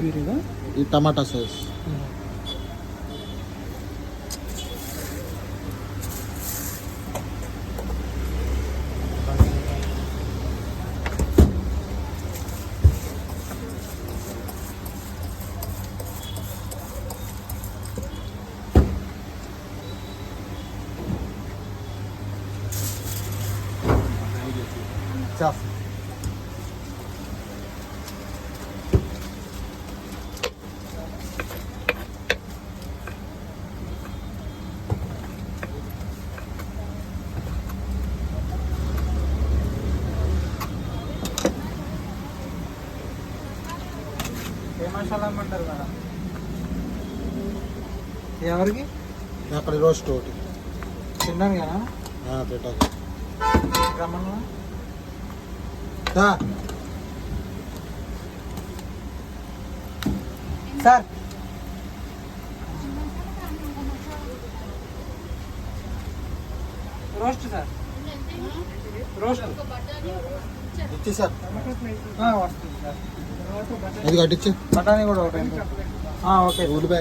ఈ టమాటా సాస్ మసాలా అంటారు కదా ఎవరికి అక్కడ రోస్ట్ ఒకటి తిన్నాను కదా పెట్టాలి రమ్మన్నా సార్ రోస్ట్ సార్ రోస్ట్ ఇచ్చి సార్ వస్తుంది సార్ అది కట్టించి బఠానీ కూడా ఒకటి ఓకే ఉల్లిపాయ